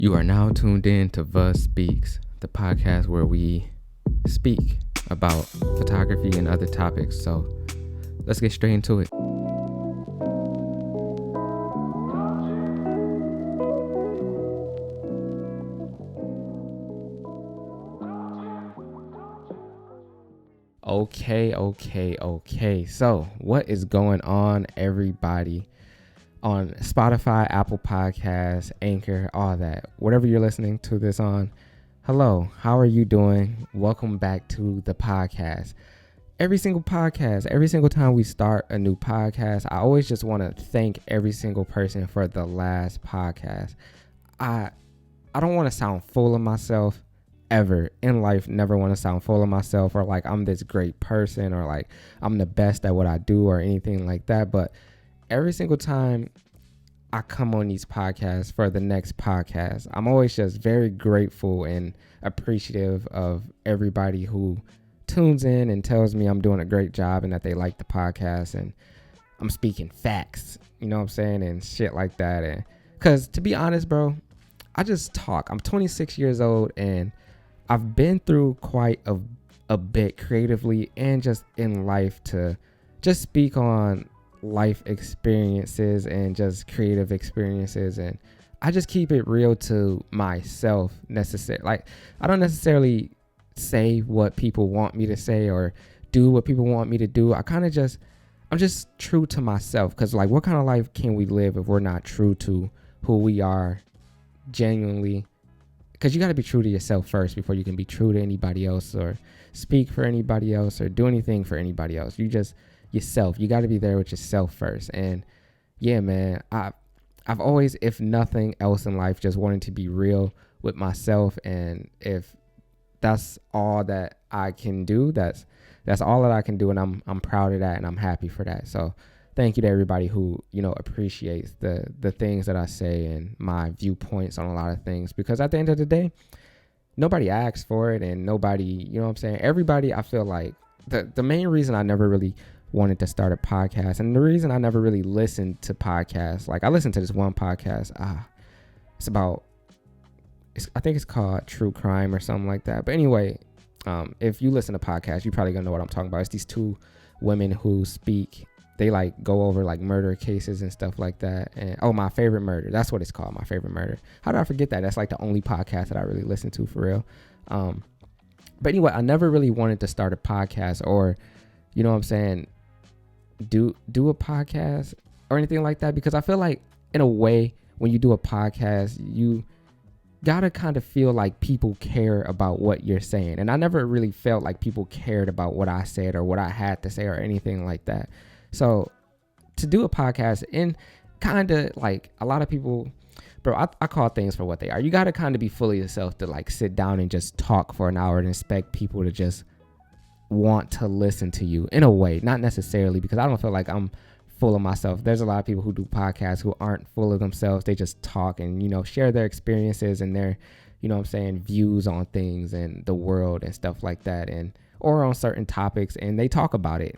You are now tuned in to Vuh Speaks, the podcast where we speak about photography and other topics. So let's get straight into it. Okay. So what is going on, everybody? On Spotify, Apple Podcasts, Anchor, all that. Whatever you're listening to this on, hello, how are you doing? Welcome back to the podcast. Every single time we start a new podcast, I always just want to thank every single person for the last podcast. I don't want to sound full of myself ever in life. Never want to sound full of myself or like I'm this great person or like I'm the best at what I do or anything like that. But every single time I come on these podcasts for the next podcast, I'm always just very grateful and appreciative of everybody who tunes in and tells me I'm doing a great job and that they like the podcast and I'm speaking facts, you know what I'm saying, and shit like that. And because to be honest, bro, I just talk. I'm 26 years old and I've been through quite a bit creatively and just in life to just speak on life experiences and just creative experiences, and I just keep it real to myself. Like I don't necessarily say what people want me to say or do what people want me to do. I'm just true to myself, because like what kind of life can we live if we're not true to who we are genuinely? Because you got to be true to yourself first before you can be true to anybody else or speak for anybody else or do anything for anybody else. You just yourself. You got to be there with yourself first. And yeah, man, I've always, if nothing else in life, just wanted to be real with myself. And if that's all that I can do, that's all that I can do. And I'm proud of that and I'm happy for that. So thank you to everybody who, appreciates the things that I say and my viewpoints on a lot of things, because at the end of the day, nobody asks for it and nobody, you know what I'm saying? Everybody, I feel like the main reason I never really wanted to start a podcast, and the reason I never really listened to podcasts, like I listened to this one podcast, I think it's called True Crime or something like that. But anyway, if you listen to podcasts, you probably gonna know what I'm talking about. It's these two women who speak. They like go over like murder cases and stuff like that. And My Favorite Murder. That's what it's called, My Favorite Murder. How did I forget that? That's like the only podcast that I really listen to for real. But anyway, I never really wanted to start a podcast or, you know what I'm saying, do a podcast or anything like that, because I feel like in a way when you do a podcast, you gotta kind of feel like people care about what you're saying. And I never really felt like people cared about what I said or what I had to say or anything like that. So to do a podcast, and kind of like a lot of people, bro, I call things for what they are. You got to kind of be fully yourself to like sit down and just talk for an hour and expect people to just want to listen to you in a way. Not necessarily, because I don't feel like I'm full of myself. There's a lot of people who do podcasts who aren't full of themselves. They just talk and, share their experiences and their, views on things and the world and stuff like that, and or on certain topics, and they talk about it.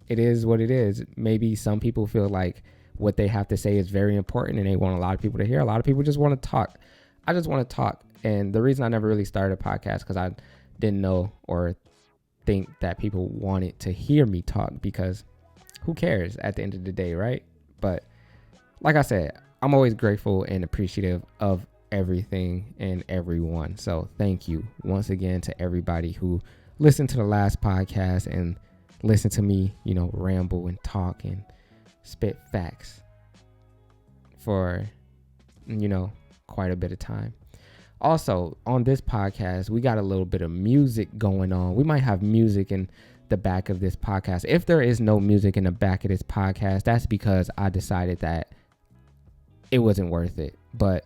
It is what it is. Maybe some people feel like what they have to say is very important and they want a lot of people to hear. A lot of people just want to talk. I just want to talk. And the reason I never really started a podcast, because I didn't know or think that people wanted to hear me talk, because who cares at the end of the day, right? But like I said, I'm always grateful and appreciative of everything and everyone. So thank you once again to everybody who listened to the last podcast and listen to me, ramble and talk and spit facts for, quite a bit of time. Also, on this podcast, we got a little bit of music going on. We might have music in the back of this podcast. If there is no music in the back of this podcast, that's because I decided that it wasn't worth it. But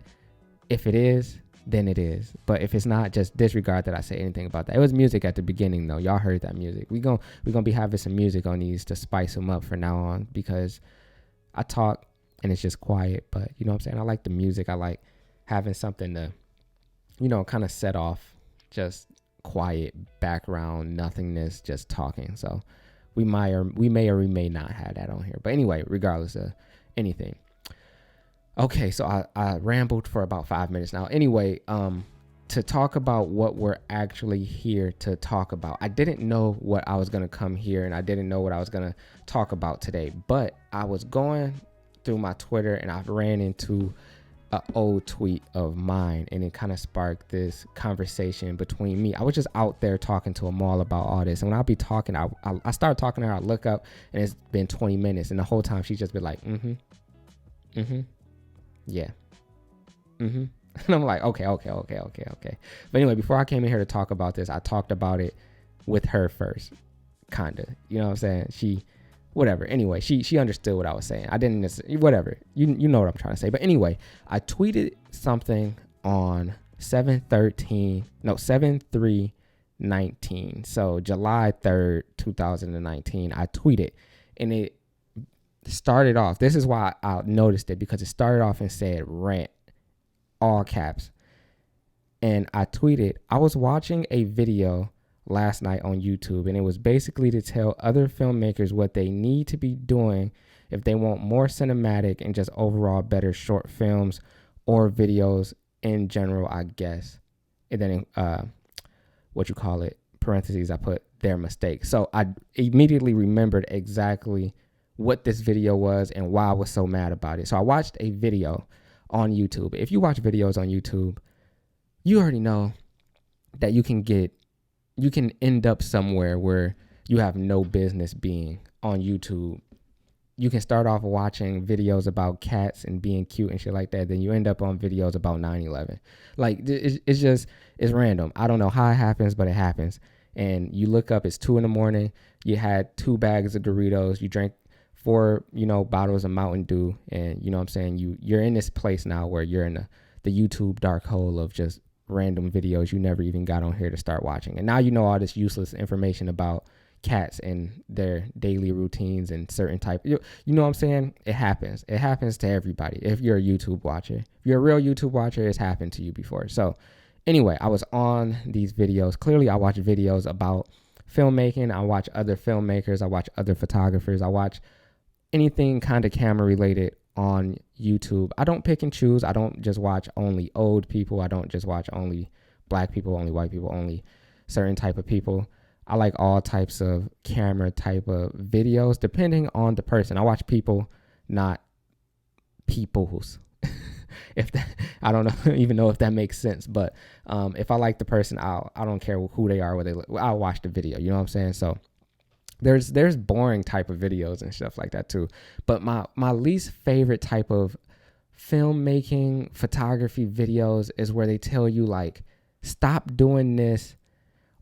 if it is, then it is. But if it's not, just disregard that I say anything about that. It was music at the beginning, though. Y'all heard that music. We're gonna be having some music on these to spice them up from now on, because I talk and it's just quiet. But you know what I'm saying? I like the music. I like having something to, kind of set off just quiet background nothingness, just talking. So we may or we may not have that on here. But anyway, regardless of anything. Okay, so I rambled for about 5 minutes now. Anyway, to talk about what we're actually here to talk about. I didn't know what I was gonna come here, and I didn't know what I was gonna talk about today. But I was going through my Twitter, and I ran into an old tweet of mine, and it kind of sparked this conversation between me. I was just out there talking to Amal about all this, and when I'll be talking, I start talking to her. I look up, and it's been 20 minutes, and the whole time she's just been like, yeah. And I'm like, okay. But anyway, before I came in here to talk about this, I talked about it with her first, kind of. You know what I'm saying? Whatever. Anyway, she understood what I was saying. I didn't necessarily, whatever. You know what I'm trying to say. But anyway, I tweeted something on 7/3/19. So July 3rd, 2019, I tweeted, and it started off. This is why I noticed it, because it started off and said rant, all caps. And I tweeted, I was watching a video last night on YouTube, and it was basically to tell other filmmakers what they need to be doing if they want more cinematic and just overall better short films or videos in general, I guess. And then parentheses, I put their mistakes. So I immediately remembered exactly what this video was and why I was so mad about it. So I watched a video on YouTube. If you watch videos on YouTube, you already know that you can end up somewhere where you have no business being on YouTube. You can start off watching videos about cats and being cute and shit like that. Then you end up on videos about 9/11. Like, it's random. I don't know how it happens, but it happens. And you look up, it's 2 a.m. You had 2 bags of Doritos. You drank 4, bottles of Mountain Dew. And you know what I'm saying? You're in this place now where you're in the YouTube dark hole of just random videos you never even got on here to start watching. And now you know all this useless information about cats and their daily routines and certain type. You know what I'm saying? It happens. It happens to everybody. If you're a YouTube watcher, if you're a real YouTube watcher, it's happened to you before. So anyway, I was on these videos. Clearly, I watch videos about filmmaking. I watch other filmmakers. I watch other photographers. I watch anything kind of camera related on YouTube. I don't pick and choose. I don't just watch only old people. I don't just watch only black people, only white people, only certain type of people. I like all types of camera type of videos depending on the person. I watch people, not peoples. If that, I don't know, even know if that makes sense. But if I like the person, I don't care who they are, what they look. I'll watch the video. You know what I'm saying? So there's boring type of videos and stuff like that too. But my least favorite type of filmmaking, photography videos is where they tell you like, stop doing this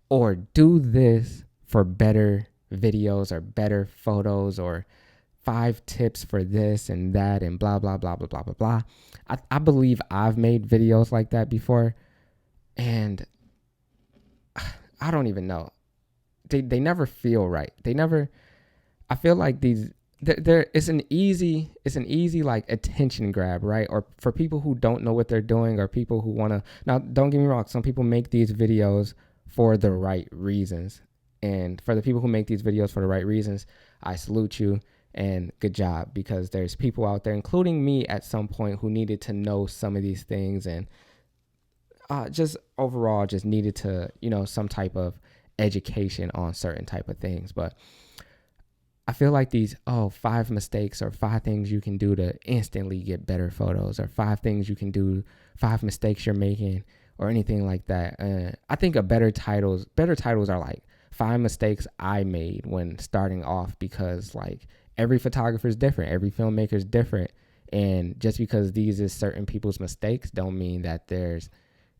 or do this for better videos or better photos, or 5 tips for this and that and blah, blah, blah, blah, blah, blah, blah. I believe I've made videos like that before, and I don't even know. They never feel right. I feel like it's an easy like attention grab, right? Or for people who don't know what they're doing, or people who want to, now don't get me wrong, some people make these videos for the right reasons. And for the people who make these videos for the right reasons, I salute you and good job, because there's people out there, including me at some point, who needed to know some of these things, and just overall just needed to, some type of education on certain type of things. But I feel like these 5 mistakes or 5 things you can do to instantly get better photos, or 5 things you can do, 5 mistakes you're making, or anything like that. I think better titles are like 5 mistakes I made when starting off, because like every photographer is different, every filmmaker is different, and just because these is certain people's mistakes don't mean that there's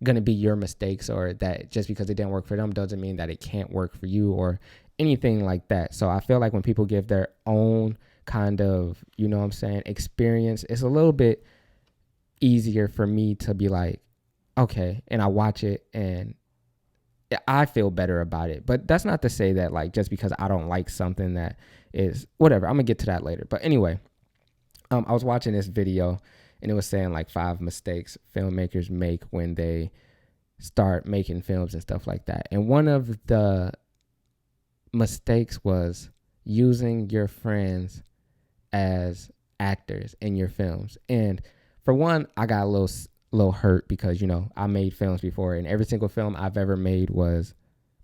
going to be your mistakes, or that just because it didn't work for them doesn't mean that it can't work for you, or anything like that. So I feel like when people give their own kind of, experience, it's a little bit easier for me to be like, okay, and I watch it and I feel better about it. But that's not to say that like just because I don't like something that is whatever. I'm gonna get to that later. But anyway, I was watching this video, and it was saying like 5 mistakes filmmakers make when they start making films and stuff like that. And one of the mistakes was using your friends as actors in your films. And for one, I got a little hurt because, you know, I made films before, and every single film I've ever made was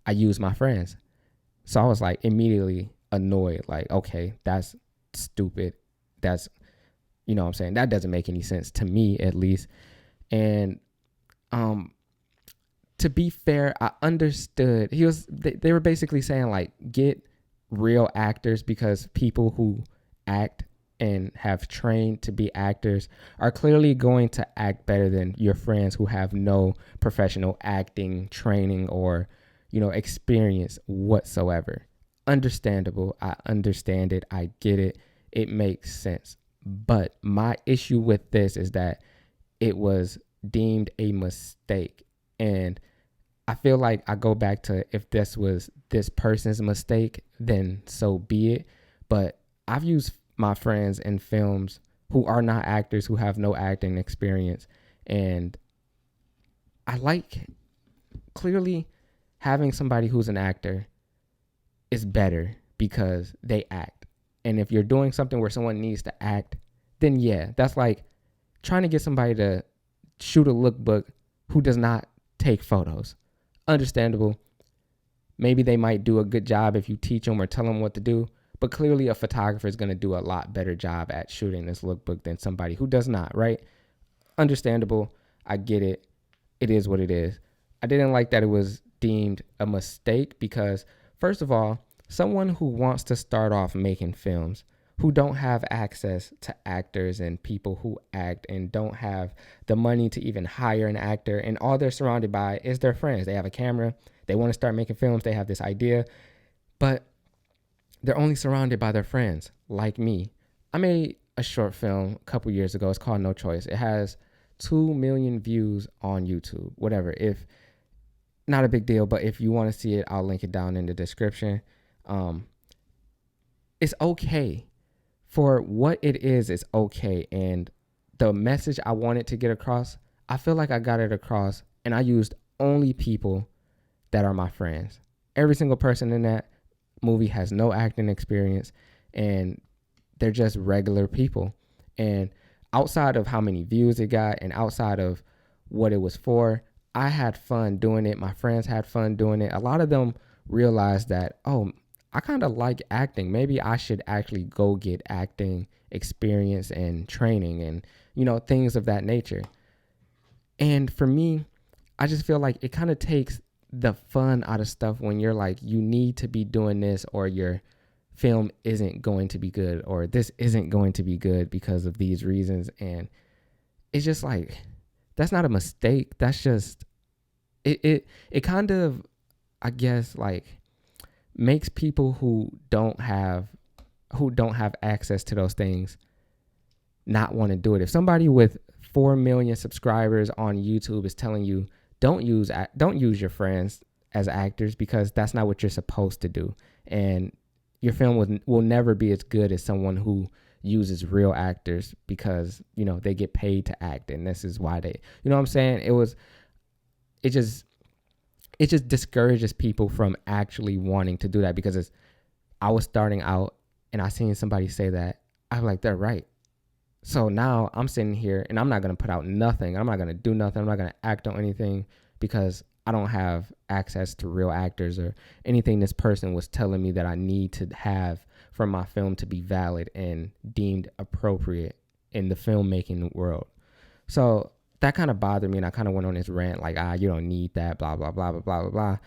I used my friends. So I was like immediately annoyed, like, okay, that's stupid. That's, you know what I'm saying? That doesn't make any sense to me, at least. And to be fair, I understood. They were basically saying, like, get real actors, because people who act and have trained to be actors are clearly going to act better than your friends who have no professional acting training or, you know, experience whatsoever. Understandable. I understand it. I get it. It makes sense. But my issue with this is that it was deemed a mistake. And I feel like I go back to, if this was this person's mistake, then so be it. But I've used my friends in films who are not actors, who have no acting experience. And I like, clearly having somebody who's an actor is better because they act. And if you're doing something where someone needs to act, then yeah, that's like trying to get somebody to shoot a lookbook who does not take photos. Understandable. Maybe they might do a good job if you teach them or tell them what to do, but clearly a photographer is going to do a lot better job at shooting this lookbook than somebody who does not, right? Understandable. I get it. It is what it is. I didn't like that it was deemed a mistake because, first of all, someone who wants to start off making films, who don't have access to actors and people who act and don't have the money to even hire an actor, and all they're surrounded by is their friends. They have a camera. They want to start making films. They have this idea, but they're only surrounded by their friends, like me. I made a short film a couple years ago. It's called No Choice. It has 2 million views on YouTube, whatever. If not a big deal, but if you want to see it, I'll link it down in the description. It's okay. For what it is, it's okay. And the message I wanted to get across, I feel like I got it across, and I used only people that are my friends. Every single person in that movie has no acting experience, and they're just regular people. And outside of how many views it got and outside of what it was for, I had fun doing it. My friends had fun doing it. A lot of them realized that, oh, I kind of like acting. Maybe I should actually go get acting experience and training and, you know, things of that nature. And for me, I just feel like it kind of takes the fun out of stuff when you're like, you need to be doing this, or your film isn't going to be good, or this isn't going to be good because of these reasons. And it's just like, that's not a mistake. That's just, it kind of, I guess, like, makes people who don't have access to those things not want to do it. If somebody with 4 million subscribers on YouTube is telling you don't use your friends as actors because that's not what you're supposed to do, and your film will never be as good as someone who uses real actors because, you know, they get paid to act, and this is why they, you know what I'm saying? It just discourages people from actually wanting to do that, because I was starting out and I seen somebody say that. I was like, they're right. So now I'm sitting here and I'm not going to put out nothing. I'm not going to do nothing. I'm not going to act on anything because I don't have access to real actors or anything this person was telling me that I need to have for my film to be valid and deemed appropriate in the filmmaking world. So that kind of bothered me, and I kind of went on this rant like, you don't need that, blah, blah, blah, blah, blah, blah, blah,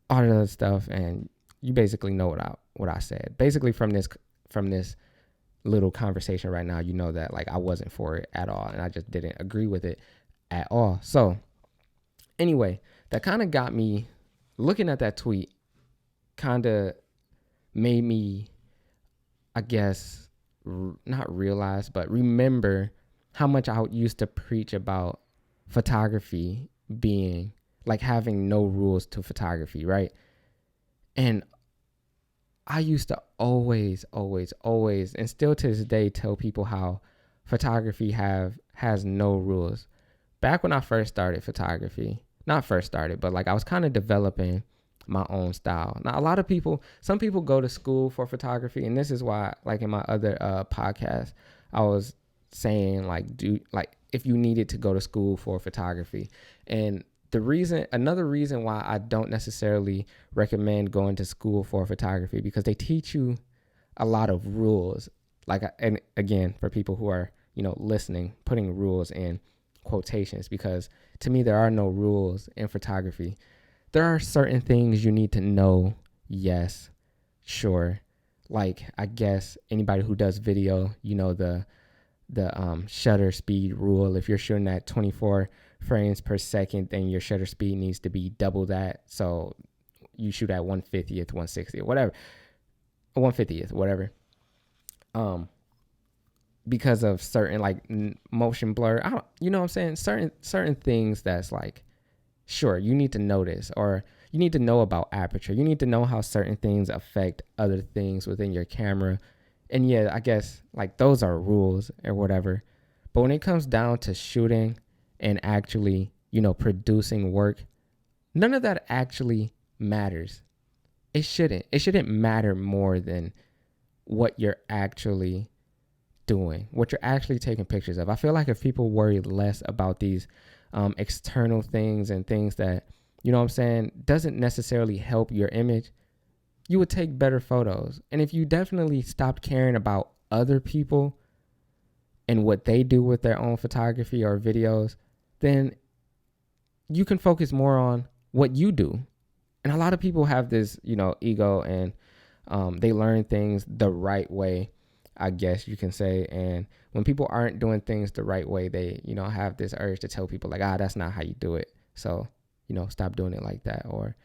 all that other stuff. And you basically know what I said. Basically from this little conversation right now, you know that, like, I wasn't for it at all, and I just didn't agree with it at all. So anyway, that kind of got me looking at that tweet, kind of made me, I guess, not realize, but remember how much I used to preach about photography being like having no rules to photography, right? And I used to always, and still to this day, tell people how photography has no rules. Back when I first started photography, not first started, but like I was kind of developing my own style. Now, some people go to school for photography, and this is why, like in my other podcast, I was saying, like, if you needed to go to school for photography. And another reason why I don't necessarily recommend going to school for photography, because they teach you a lot of rules. Like, and again, for people who are, listening, putting rules in quotations, because to me, there are no rules in photography. There are certain things you need to know. Yes, sure. Like, I guess anybody who does video, the shutter speed rule. If you're shooting at 24 frames per second, then your shutter speed needs to be double that. So you shoot at 150th, 160th, whatever, 150th, whatever. Because of certain like motion blur, you know what I'm saying? Certain things that's like, sure, you need to know this, or you need to know about aperture. You need to know how certain things affect other things within your camera. And yeah, I guess like those are rules or whatever. But when it comes down to shooting and actually, producing work, none of that actually matters. It shouldn't matter more than what you're actually doing, what you're actually taking pictures of. I feel like if people worry less about these external things and things that, doesn't necessarily help your image, you would take better photos. And if you definitely stopped caring about other people and what they do with their own photography or videos, then you can focus more on what you do. And a lot of people have this, ego, and they learn things the right way, I guess you can say. And when people aren't doing things the right way, they, have this urge to tell people like, that's not how you do it. So, stop doing it like that or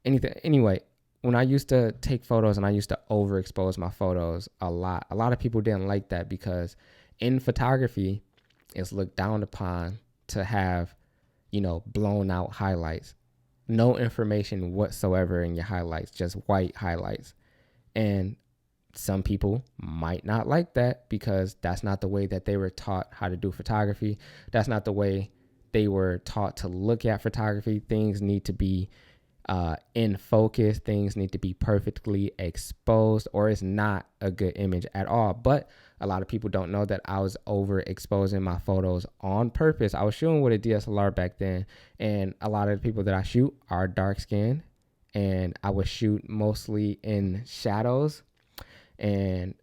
anything. Anyway, when I used to take photos and I used to overexpose my photos a lot of people didn't like that, because in photography, it's looked down upon to have, blown out highlights, no information whatsoever in your highlights, just white highlights. And some people might not like that, because that's not the way that they were taught how to do photography. That's not the way they were taught to look at photography. Things need to be in focus. Things need to be perfectly exposed, or it's not a good image at all. But a lot of people don't know that I was overexposing my photos on purpose. I was shooting with a DSLR back then, and a lot of the people that I shoot are dark skinned, and I would shoot mostly in shadows. And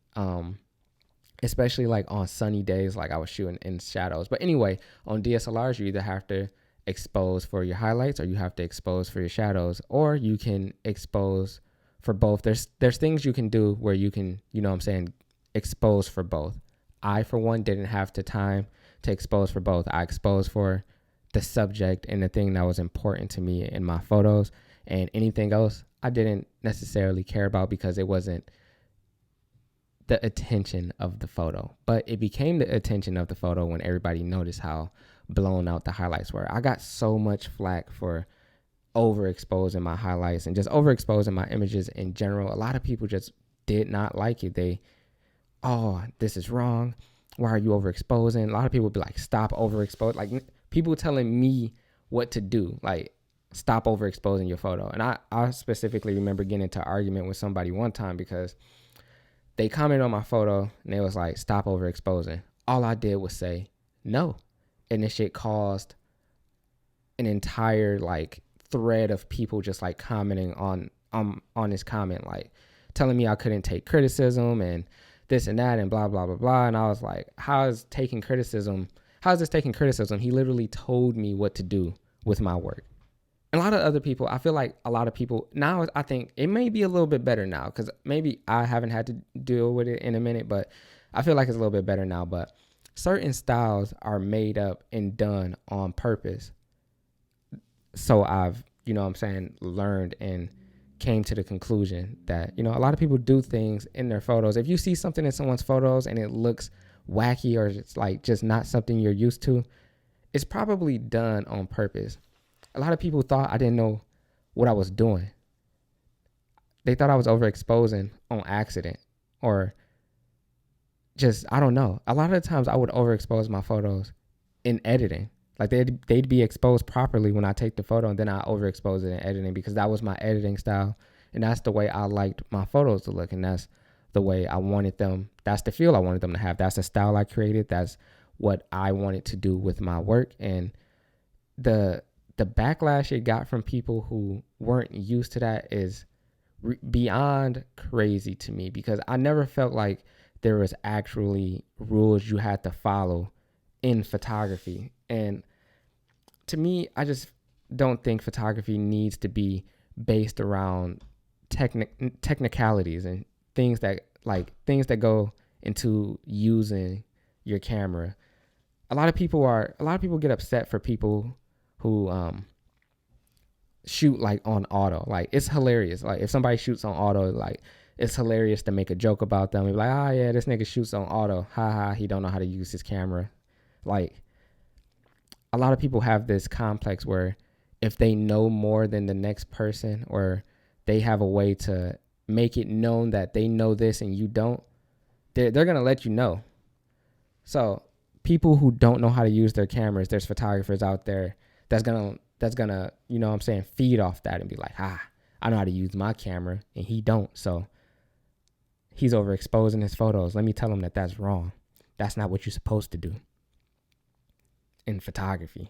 especially like on sunny days, like I was shooting in shadows. But anyway, on DSLRs, you either have to expose for your highlights, or you have to expose for your shadows, or you can expose for both. There's things you can do where you can, expose for both. I, for one, didn't have the time to expose for both. I exposed for the subject and the thing that was important to me in my photos, and anything else I didn't necessarily care about, because it wasn't the attention of the photo. But it became the attention of the photo when everybody noticed how blown out the highlights were. I got so much flack for overexposing my highlights and just overexposing my images in general. A lot of people just did not like it. This is wrong. Why are you overexposing? A lot of people would be like, stop overexposing. Like, people telling me what to do, like, stop overexposing your photo. And I specifically remember getting into an argument with somebody one time, because they commented on my photo and they was like, stop overexposing. All I did was say no. And this shit caused an entire like thread of people just like commenting on this comment, like telling me I couldn't take criticism and this and that and blah, blah, blah, blah. And I was like, how is this taking criticism? He literally told me what to do with my work. And a lot of other people, I feel like a lot of people now, I think it may be a little bit better now, because maybe I haven't had to deal with it in a minute, but I feel like it's a little bit better now. But certain styles are made up and done on purpose. So I've, learned and came to the conclusion that, a lot of people do things in their photos. If you see something in someone's photos and it looks wacky, or it's like just not something you're used to, it's probably done on purpose. A lot of people thought I didn't know what I was doing. They thought I was overexposing on accident, or just, I don't know. A lot of the times I would overexpose my photos in editing. Like they'd be exposed properly when I take the photo, and then I overexpose it in editing, because that was my editing style. And that's the way I liked my photos to look. And that's the way I wanted them. That's the feel I wanted them to have. That's the style I created. That's what I wanted to do with my work. And the backlash it got from people who weren't used to that is beyond crazy to me, because I never felt like there was actually rules you had to follow in photography. And to me, I just don't think photography needs to be based around technicalities and things that go into using your camera. A lot of people get upset for people who shoot like on auto. Like, it's hilarious. Like, if somebody shoots on auto, like, it's hilarious to make a joke about them. Be like, oh yeah, this nigga shoots on auto. Ha ha, he don't know how to use his camera. Like, a lot of people have this complex where if they know more than the next person, or they have a way to make it known that they know this and you don't, they're going to let you know. So people who don't know how to use their cameras, there's photographers out there that's going to, you know what I'm saying, feed off that and be like, I know how to use my camera and he don't. So he's overexposing his photos. Let me tell him that that's wrong. That's not what you're supposed to do in photography,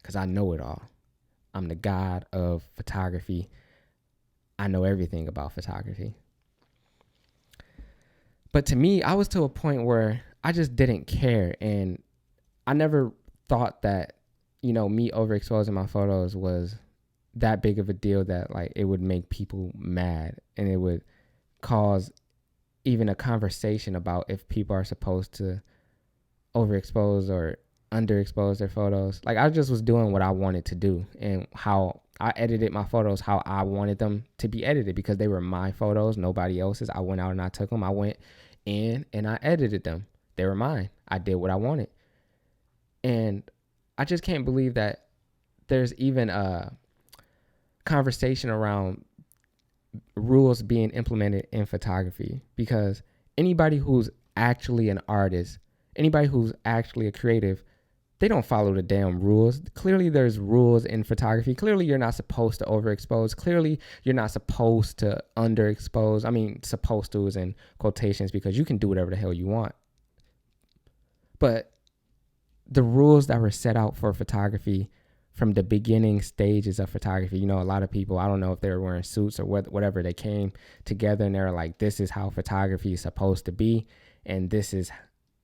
because I know it all. I'm the god of photography. I know everything about photography. But to me, I was to a point where I just didn't care. And I never thought that, you know, me overexposing my photos was that big of a deal that like it would make people mad, and it would cause even a conversation about if people are supposed to overexpose or underexpose their photos. Like, I just was doing what I wanted to do and how I edited my photos how I wanted them to be edited, because they were my photos, nobody else's. I went out and I took them. I went in and I edited them. They were mine. I did what I wanted. And I just can't believe that there's even a conversation around rules being implemented in photography, because anybody who's actually an artist, anybody who's actually a creative, they don't follow the damn rules. Clearly there's rules in photography. Clearly you're not supposed to overexpose. Clearly you're not supposed to underexpose. I mean, supposed to is in quotations, because you can do whatever the hell you want. But the rules that were set out for photography from the beginning stages of photography, you know, a lot of people, I don't know if they were wearing suits or whatever, they came together and they were like, this is how photography is supposed to be. And this is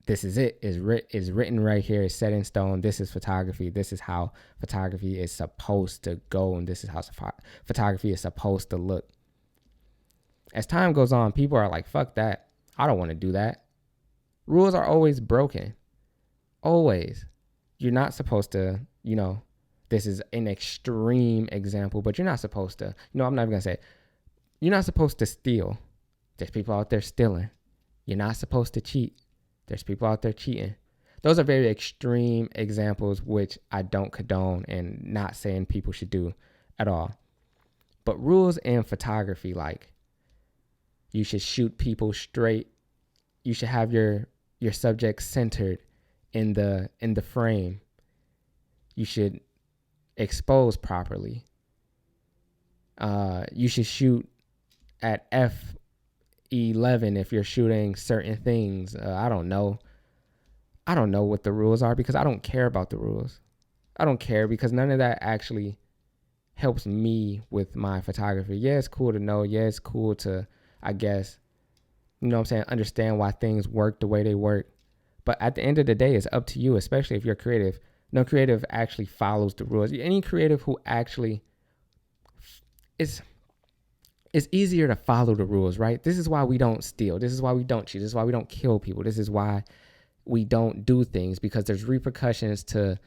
it, is written right here, is set in stone. This is photography. This is how photography is supposed to go. And this is how photography is supposed to look. As time goes on, people are like, fuck that. I don't want to do that. Rules are always broken. Always. You're not supposed to, you know, this is an extreme example, but you're not supposed to, you know, I'm not even going to say it. You're not supposed to steal. There's people out there stealing. You're not supposed to cheat. There's people out there cheating. Those are very extreme examples, which I don't condone and not saying people should do at all. But rules in photography, like, you should shoot people straight. You should have your subject centered in the frame. You should expose properly. You should shoot at f11 if you're shooting certain things. I don't know what the rules are, because I don't care about the rules. I don't care, because none of that actually helps me with my photography. Yeah, it's cool to know. Yeah, it's cool to, I guess, you know what I'm saying, understand why things work the way they work. But at the end of the day, it's up to you, especially if you're creative. No creative actually follows the rules. Any creative who actually, it's easier to follow the rules, right? This is why we don't steal. This is why we don't cheat. This is why we don't kill people. This is why we don't do things, because there's repercussions to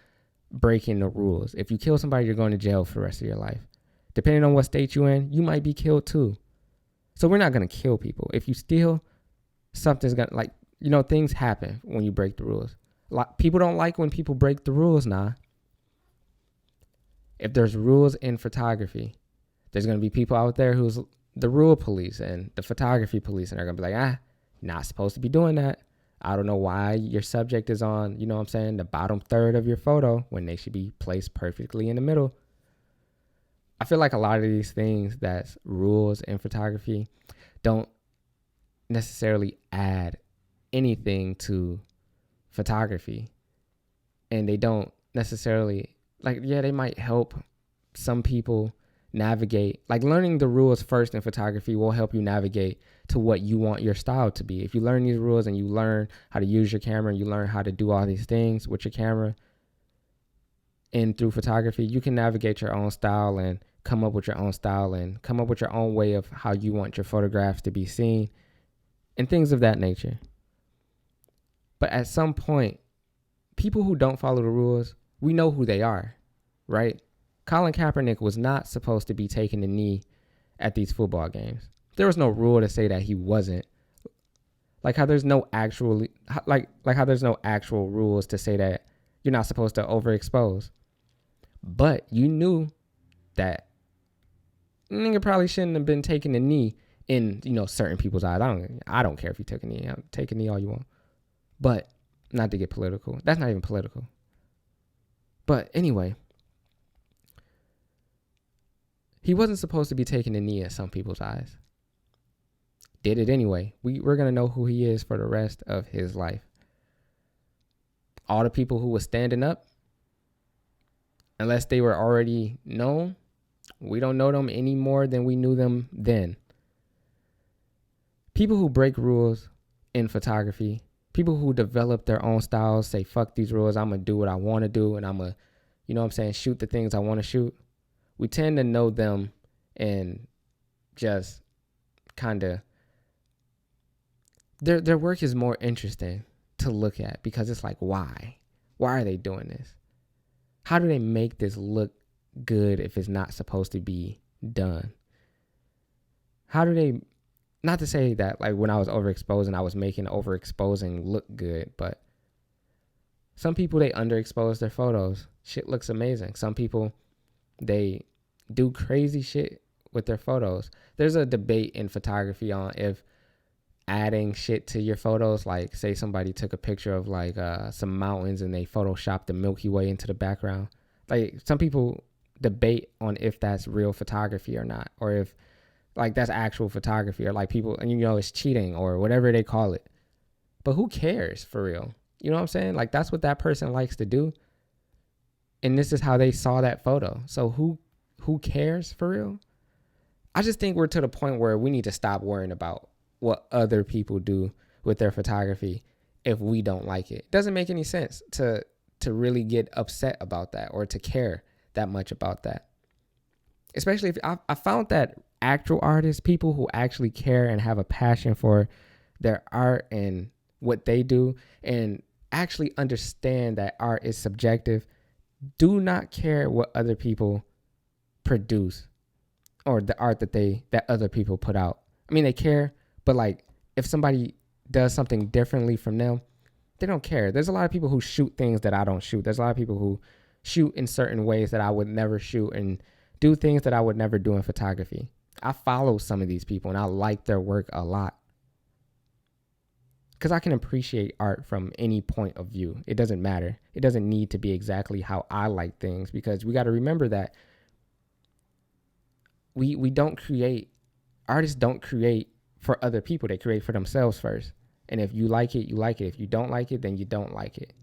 breaking the rules. If you kill somebody, you're going to jail for the rest of your life. Depending on what state you're in, you might be killed too. So we're not going to kill people. If you steal, something's going to, like, you know, things happen when you break the rules. People don't like when people break the rules, nah. If there's rules in photography, there's going to be people out there who's the rule police and the photography police, and they're going to be like, not supposed to be doing that. I don't know why your subject is on, you know what I'm saying, the bottom third of your photo when they should be placed perfectly in the middle. I feel like a lot of these things that's rules in photography don't necessarily add anything to photography. and they don't necessarily, like, yeah, they might help some people navigate. Like, learning the rules first in photography will help you navigate to what you want your style to be. If you learn these rules and you learn how to use your camera and you learn how to do all these things with your camera and through photography, you can navigate your own style and come up with your own style and come up with your own way of how you want your photographs to be seen and things of that nature. But at some point, people who don't follow the rules, we know who they are, right? Colin Kaepernick was not supposed to be taking the knee at these football games. There was no rule to say that he wasn't. Like how there's no actual how there's no actual rules to say that you're not supposed to overexpose. But you knew that nigga probably shouldn't have been taking a knee in, certain people's eyes. I don't care if you took a knee. Take a knee all you want. But not to get political. That's not even political. But anyway, he wasn't supposed to be taking a knee in some people's eyes. Did it anyway. We're going to know who he is for the rest of his life. All the people who were standing up, unless they were already known, we don't know them any more than we knew them then. People who break rules in photography, people who develop their own styles, say, fuck these rules, I'm going to do what I want to do, and I'm going to, shoot the things I want to shoot. We tend to know them and just kind of, their work is more interesting to look at because it's like, why? Why are they doing this? How do they make this look good if it's not supposed to be done? How do they, not to say that like when I was overexposing, I was making overexposing look good, but some people, they underexpose their photos. Shit looks amazing. Some people, they do crazy shit with their photos. There's a debate in photography on if adding shit to your photos, like say somebody took a picture of like some mountains and they photoshopped the Milky Way into the background. Like some people debate on if that's real photography or not, or if like that's actual photography, or like people, and it's cheating or whatever they call it. But who cares for real? You know what I'm saying? Like that's what that person likes to do. And this is how they saw that photo. So who cares for real? I just think we're to the point where we need to stop worrying about what other people do with their photography if we don't like it. It doesn't make any sense to really get upset about that or to care that much about that. Especially if I found that actual artists, people who actually care and have a passion for their art and what they do and actually understand that art is subjective, do not care what other people produce or the art that other people put out. I mean, they care, but like if somebody does something differently from them, they don't care. There's a lot of people who shoot things that I don't shoot. There's a lot of people who shoot in certain ways that I would never shoot and do things that I would never do in photography. I follow some of these people and I like their work a lot because I can appreciate art from any point of view. It doesn't matter. It doesn't need to be exactly how I like things, because we got to remember that we don't create, artists don't create for other people. They create for themselves first. And if you like it, you like it. If you don't like it, then you don't like it.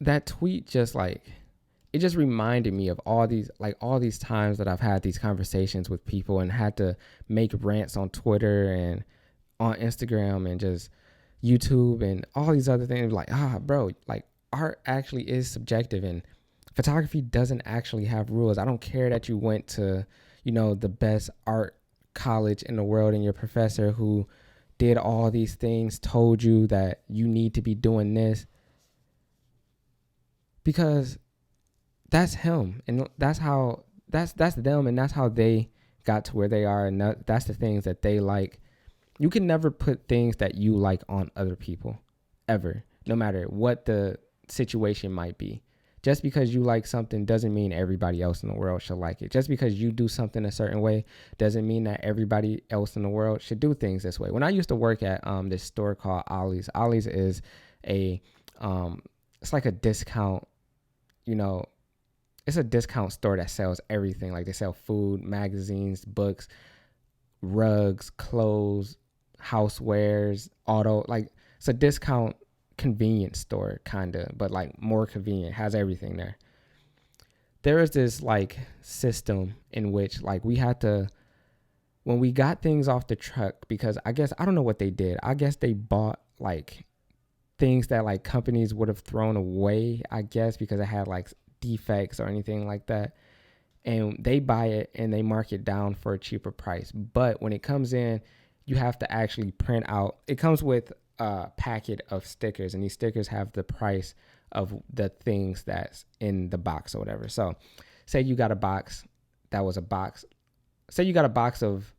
That tweet just it just reminded me of all these times that I've had these conversations with people and had to make rants on Twitter and on Instagram and just YouTube and all these other things. Like, bro, like art actually is subjective and photography doesn't actually have rules. I don't care that you went to, the best art college in the world and your professor who did all these things told you that you need to be doing this, because that's him and that's them and that's how they got to where they are, and that's the things that they like. You can never put things that you like on other people ever, no matter what the situation might be. Just because you like something doesn't mean everybody else in the world should like it. Just because you do something a certain way doesn't mean that everybody else in the world should do things this way. When I used to work at this store called Ollie's, Ollie's is it's like a discount, it's a discount store that sells everything. Like they sell food, magazines, books, rugs, clothes, housewares, auto. Like it's a discount convenience store kind of, but like more convenient, has everything there. There is this like system in which like we had to, when we got things off the truck, because I guess I don't know what they did. I guess they bought like things that like companies would have thrown away, I guess, because it had like defects or anything like that. And they buy it and they mark it down for a cheaper price. But when it comes in, you have to actually print out. It comes with a packet of stickers, and these stickers have the price of the things that's in the box or whatever. So say you got a box that was a box. Say you got a box of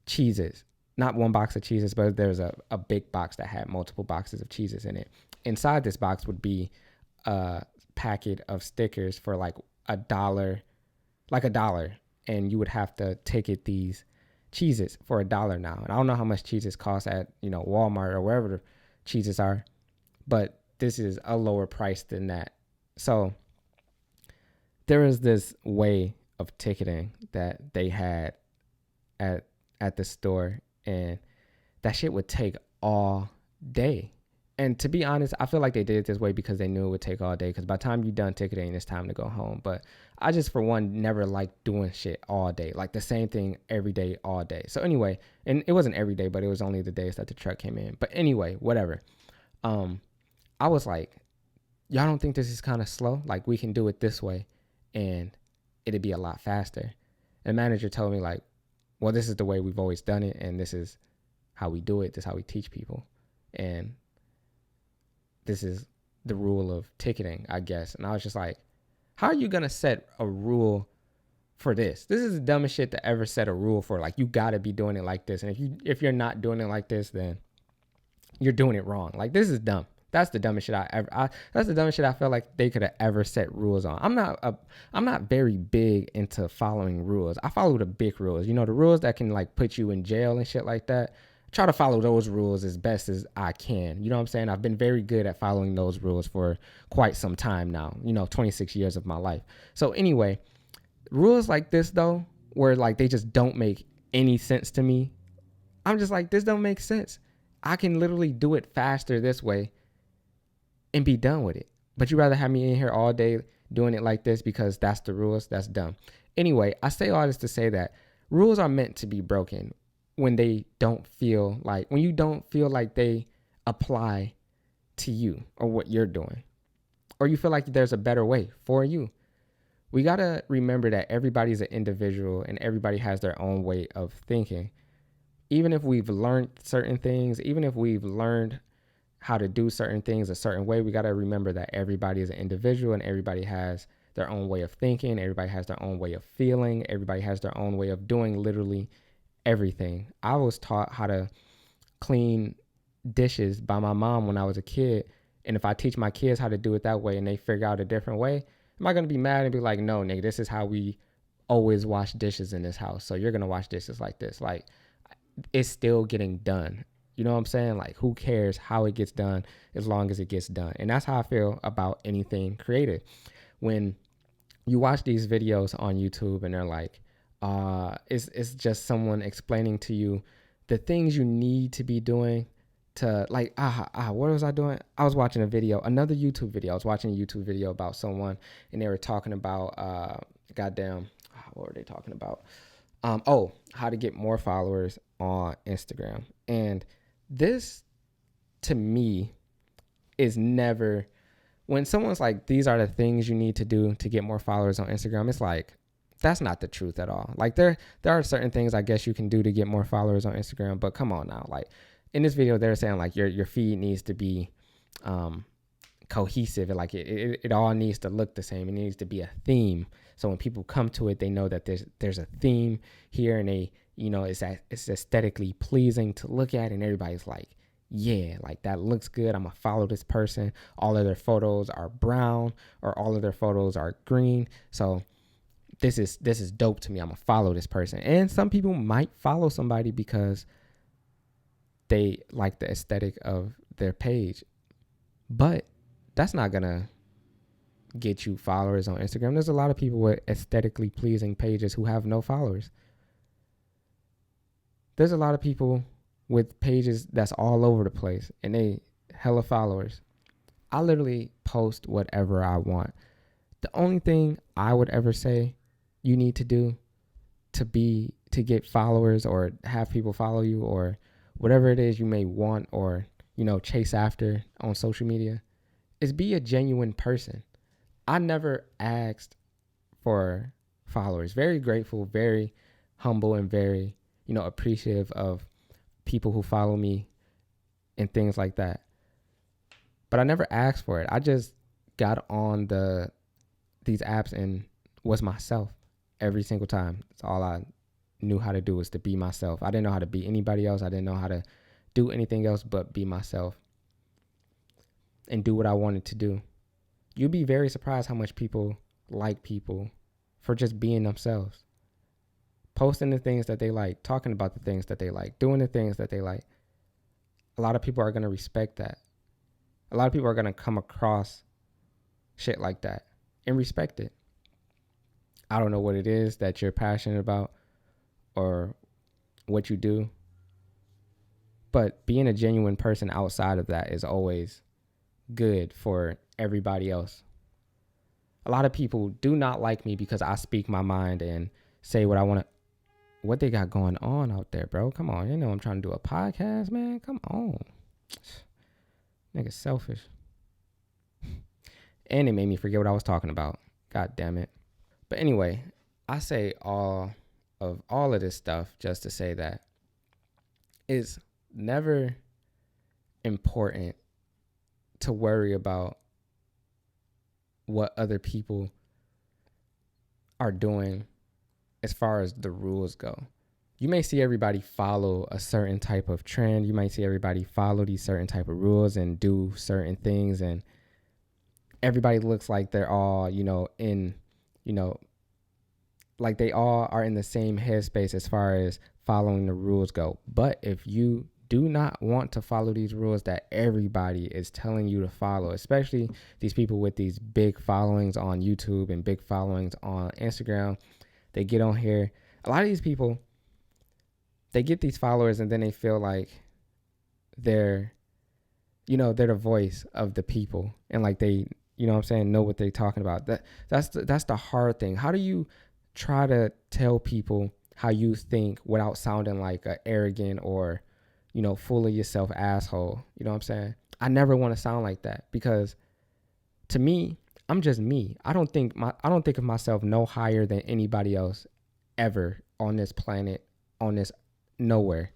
cheeses, not one box of cheeses, but there's a big box that had multiple boxes of cheeses in it. Inside this box would be a packet of stickers for like $1, and you would have to ticket these cheeses for $1 now. And I don't know how much cheeses cost at, Walmart or wherever the cheeses are, but this is a lower price than that. So there is this way of ticketing that they had at the store, and that shit would take all day. And to be honest, I feel like they did it this way because they knew it would take all day, because by the time you're done ticketing, it's time to go home. But I just, for one, never liked doing shit all day, like the same thing every day, all day. So anyway, and it wasn't every day, but it was only the days that the truck came in. But anyway, whatever. I was like, y'all don't think this is kind of slow? Like, we can do it this way and it'd be a lot faster. And the manager told me like, well, this is the way we've always done it, and this is how we do it. This is how we teach people. And this is the rule of ticketing, I guess. And I was just like, how are you going to set a rule for this? This is the dumbest shit to ever set a rule for. Like, you got to be doing it like this. And if you're not doing it like this, then you're doing it wrong. Like, this is dumb. That's the dumbest shit that's the dumbest shit I feel like they could have ever set rules on. I'm not very big into following rules. I follow the big rules, the rules that can like put you in jail and shit like that. Try to follow those rules as best as I can. You know what I'm saying? I've been very good at following those rules for quite some time now, 26 years of my life. So anyway, rules like this though, where like they just don't make any sense to me. I'm just like, this don't make sense. I can literally do it faster this way and be done with it. But you rather have me in here all day doing it like this because that's the rules? That's dumb. Anyway, I say all this to say that rules are meant to be broken when you don't feel like they apply to you or what you're doing, or you feel like there's a better way for you. We got to remember that everybody's an individual and everybody has their own way of thinking. Even if we've learned certain things, even if we've learned how to do certain things a certain way, we got to remember that everybody is an individual and everybody has their own way of thinking. Everybody has their own way of feeling. Everybody has their own way of doing literally everything. I was taught how to clean dishes by my mom when I was a kid. And if I teach my kids how to do it that way and they figure out a different way, am I going to be mad and be like, no, nigga, this is how we always wash dishes in this house. So you're going to wash dishes like this. Like, it's still getting done. You know what I'm saying? Like, who cares how it gets done as long as it gets done? And that's how I feel about anything creative. When you watch these videos on YouTube and they're like, it's just someone explaining to you the things you need to be doing to like, what was I doing? I was watching another YouTube video. I was watching a YouTube video about someone and they were talking about, what were they talking about? How to get more followers on Instagram. And this, to me, is never, when someone's like, these are the things you need to do to get more followers on Instagram, it's like, that's not the truth at all. Like, there are certain things I guess you can do to get more followers on Instagram, but come on now. Like, in this video, they're saying like your feed needs to be cohesive, and like it all needs to look the same. It needs to be a theme. So when people come to it, they know that there's a theme here, and they, it's aesthetically pleasing to look at, and everybody's like, yeah, like that looks good. I'm gonna follow this person. All of their photos are brown or all of their photos are green. So this is dope to me. I'm gonna follow this person. And some people might follow somebody because they like the aesthetic of their page, but that's not gonna get you followers on Instagram. There's a lot of people with aesthetically pleasing pages who have no followers. There's a lot of people with pages that's all over the place and they hella followers. I literally post whatever I want. The only thing I would ever say you need to do to get followers or have people follow you or whatever it is you may want or, chase after on social media is be a genuine person. I never asked for followers. Very grateful, very humble, and very, appreciative of people who follow me and things like that. But I never asked for it. I just got on these apps and was myself every single time. That's all I knew how to do, was to be myself. I didn't know how to be anybody else. I didn't know how to do anything else but be myself and do what I wanted to do. You'd be very surprised how much people like people for just being themselves. Posting the things that they like, talking about the things that they like, doing the things that they like. A lot of people are going to respect that. A lot of people are going to come across shit like that and respect it. I don't know what it is that you're passionate about or what you do, but being a genuine person outside of that is always good for everybody else. A lot of people do not like me because I speak my mind and say what I want to. What they got going on out there, bro? Come on. I'm trying to do a podcast, man. Come on. Nigga selfish. And it made me forget what I was talking about. God damn it. But anyway, I say all of this stuff just to say that it's never important to worry about what other people are doing as far as the rules go. You may see everybody follow a certain type of trend. You might see everybody follow these certain type of rules and do certain things, and everybody looks like they're all, like they all are in the same headspace as far as following the rules go. But if you do not want to follow these rules that everybody is telling you to follow, especially these people with these big followings on YouTube and big followings on Instagram, they get on here. A lot of these people, they get these followers and then they feel like they're the voice of the people, and like they, know what they're talking about. That's the hard thing. How do you try to tell people how you think without sounding like an arrogant or, full of yourself asshole? You know what I'm saying? I never want to sound like that, because to me, I'm just me. I don't think of myself no higher than anybody else ever on this planet, on this nowhere.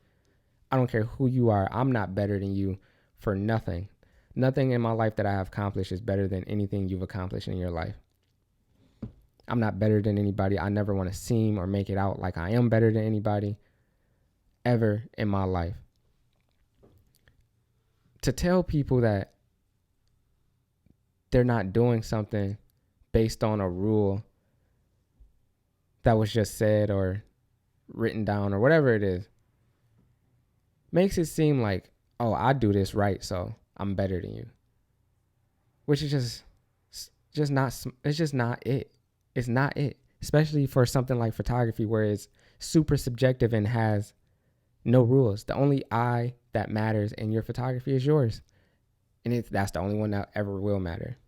I don't care who you are. I'm not better than you for nothing. Nothing in my life that I have accomplished is better than anything you've accomplished in your life. I'm not better than anybody. I never want to seem or make it out like I am better than anybody ever in my life. To tell people that they're not doing something based on a rule that was just said or written down or whatever it is, makes it seem like, oh, I do this right, so I'm better than you. Which is just not, it's just not it. It's not it. Especially for something like photography, where it's super subjective and has no rules. The only eye that matters in your photography is yours. And that's the only one that ever will matter.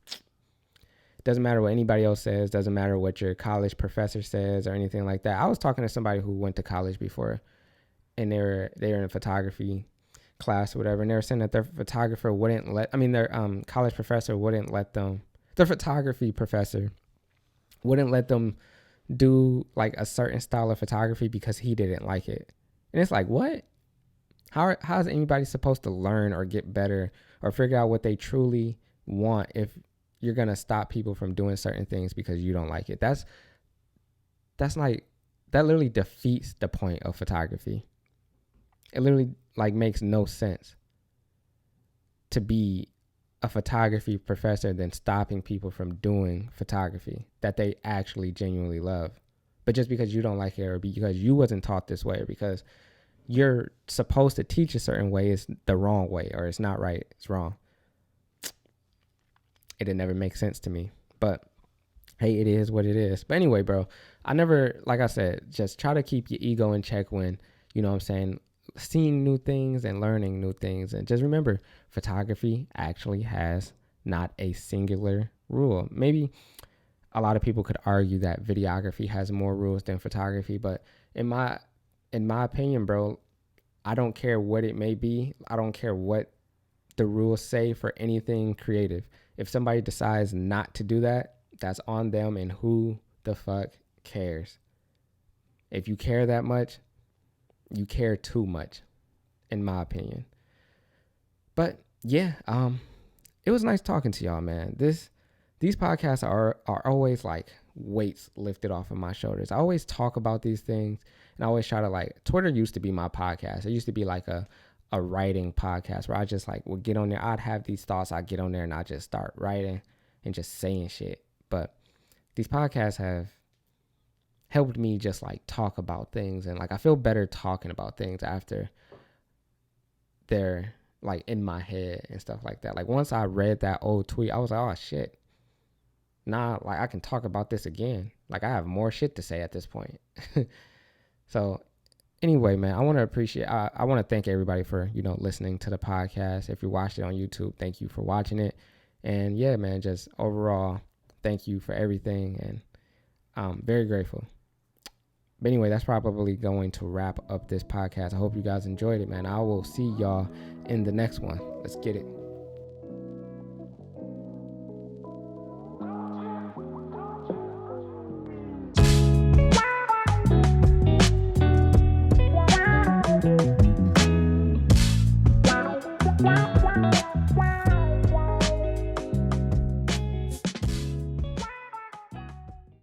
Doesn't matter what anybody else says. Doesn't matter what your college professor says or anything like that. I was talking to somebody who went to college before, and they were in a photography class or whatever, and they were saying that their photographer wouldn't let, their college professor wouldn't let them, their photography professor wouldn't let them do like a certain style of photography because he didn't like it. And it's like, what? How is anybody supposed to learn or get better or figure out what they truly want if you're going to stop people from doing certain things because you don't like it? That's like, that literally defeats the point of photography. It literally like makes no sense to be a photography professor than stopping people from doing photography that they actually genuinely love. But just because you don't like it, or because you wasn't taught this way, or because you're supposed to teach a certain way, is the wrong way, or it's not right, it's wrong. It didn't never make sense to me. But hey, it is what it is. But anyway, bro, I never, like I said, just try to keep your ego in check when, you know what I'm saying, seeing new things and learning new things. And just remember, photography actually has not a singular rule. Maybe a lot of people could argue that videography has more rules than photography, but in my opinion, bro, I don't care what it may be. I don't care what the rules say for anything creative. If somebody decides not to do that, that's on them, and who the fuck cares? If you care that much, you care too much, in my opinion. But yeah, it was nice talking to y'all, man. These podcasts are always like weights lifted off of my shoulders. I always talk about these things, and I always try to, like, Twitter used to be my podcast. It used to be like a writing podcast where I just like would get on there. I'd have these thoughts. I'd get on there and I just start writing and just saying shit. But these podcasts have helped me just like talk about things, and like I feel better talking about things after they're like in my head and stuff like that. Like once I read that old tweet, I was like, oh shit. Nah, like I can talk about this again. Like I have more shit to say at this point. So anyway, man, I want to thank everybody for, listening to the podcast. If you watched it on YouTube, thank you for watching it. And yeah, man, just overall, thank you for everything. And I'm very grateful. But anyway, that's probably going to wrap up this podcast. I hope you guys enjoyed it, man. I will see y'all in the next one. Let's get it.